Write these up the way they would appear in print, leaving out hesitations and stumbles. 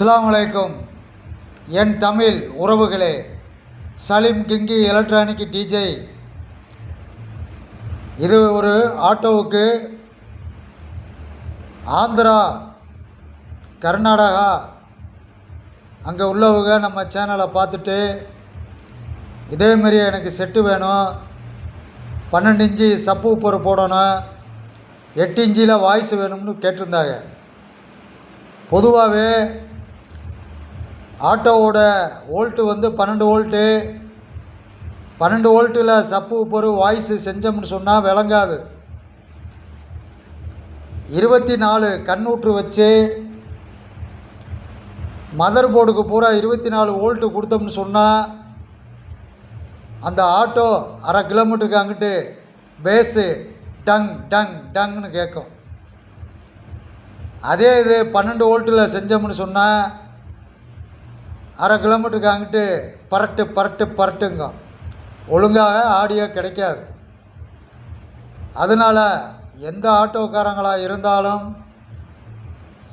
அஸ்ஸலாமு அலைக்கும். என் தமிழ் உறவுகளே, சலீம் கிங்கி எலக்ட்ரானிக் டிஜே. இது ஒரு ஆட்டோவுக்கு ஆந்திரா, கர்நாடகா அங்கே உள்ளவங்க நம்ம சேனலை பார்த்துட்டு இதேமாரி எனக்கு செட்டு வேணும், 12 இன்ச்சு சப்பு உப்பர் போடணும், 8 இன்ச்சில் வாய்ஸ் வேணும்னு கேட்டிருந்தாங்க. பொதுவாகவே ஆட்டோவோட வோல்ட்டு 12 வோல்ட்டு. 12 வோல்ட்டில் சப்பு உப்பர் வாய்ஸு செஞ்சோம்னு சொன்னால் விளங்காது. 24 கண்ணூற்று வச்சு மதர் போர்டுக்கு பூரா 24 வோல்ட்டு கொடுத்தோம்னு சொன்னால் அந்த ஆட்டோ அரை கிலோமீட்டருக்கு அங்கிட்டு பேஸு டங் டங் டங்னு கேட்கும். அதே இது 12 வோல்ட்டில் செஞ்சோம்னு சொன்னால் அரை கிலோமீட்டருக்கு அங்கிட்டு பரட்டு பரட்டு பரட்டுங்க, ஒழுங்காக ஆடியோ கிடைக்காது. அதனால் எந்த ஆட்டோக்காரங்களாக இருந்தாலும்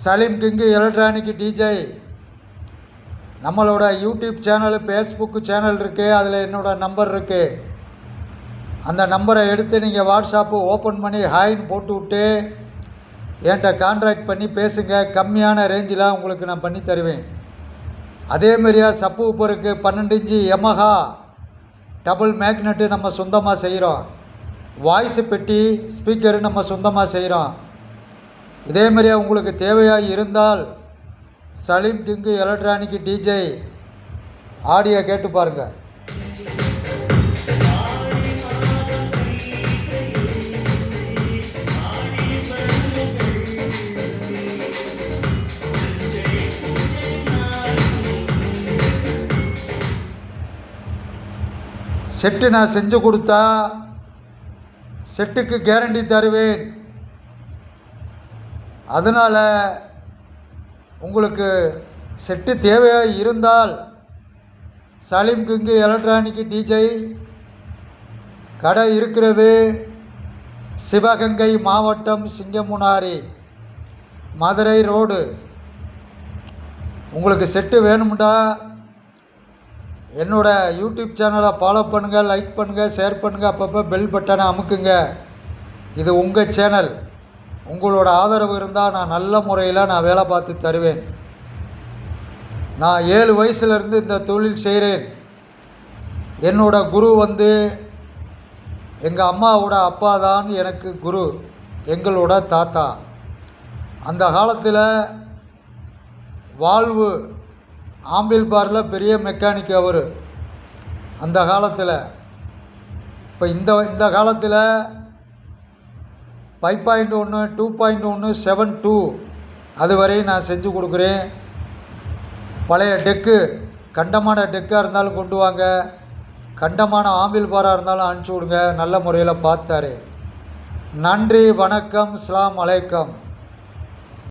சலீம் கிங்கி எலக்ட்ரானிக் டிஜே நம்மளோட யூடியூப் சேனல், ஃபேஸ்புக்கு சேனல் இருக்குது. அதில் என்னோடய நம்பர் இருக்குது. அந்த நம்பரை எடுத்து நீங்கள் வாட்ஸ்அப்பு ஓப்பன் பண்ணி ஹாய்ன்னு போட்டு விட்டு என்கிட்ட கான்ட்ராக்ட் பண்ணி பேசுங்க. கம்மியான ரேஞ்சில் உங்களுக்கு நான் பண்ணி தருவேன். அதேமாரியா சப்பு உப்பருக்கு 12 இன்ச்சு யமஹா டபுள் மேக்னெட்டு நம்ம சொந்தமாக செய்கிறோம். வாய்ஸு பெட்டி ஸ்பீக்கரு நம்ம சொந்தமாக செய்கிறோம். இதேமாரியா உங்களுக்கு தேவையாக இருந்தால் Salim king electronic DJ audio கேட்டு பாருங்கள். செட்டு நான் செஞ்சு கொடுத்தா செட்டுக்கு கேரண்டி தருவேன். அதனால் உங்களுக்கு செட்டு தேவையாக இருந்தால் சலீம் கிங்கு எலக்ட்ரானிக் டிஜே கடை இருக்கிறது சிவகங்கை மாவட்டம், சிங்கமுனாரி, மதுரை ரோடு. உங்களுக்கு செட்டு வேணும்டா என்னோடய யூடியூப் சேனலை ஃபாலோ பண்ணுங்கள், லைக் பண்ணுங்கள், ஷேர் பண்ணுங்கள், அப்பப்போ பெல் பட்டனை அமுக்குங்க. இது உங்கள் சேனல். உங்களோட ஆதரவு இருந்தால் நான் நல்ல முறையில் நான் வேலை பார்த்து தருவேன். நான் 7 வயசுலேருந்து இந்த தொழில் செய்கிறேன். என்னோடய குரு எங்கள் அம்மாவோட அப்பா தான் எனக்கு குரு, எங்களோட தாத்தா. அந்த காலத்தில் வால்வு ஆம்பிள் பாரில் பெரிய மெக்கானிக் அவர் அந்த காலத்தில். இப்போ இந்த காலத்தில் 5.1, 2.1, 7.2 அது வரையும் நான் செஞ்சு கொடுக்குறேன். பழைய டெக்கு, கண்டமான டெக்காக இருந்தாலும் கொண்டு வாங்க, கண்டமான ஆம்பிள் பாராக இருந்தாலும் அனுப்பிச்சி விடுங்க. நல்ல முறையில் பார்த்தாரு. நன்றி, வணக்கம், அஸ்ஸலாமு அலைக்கும்.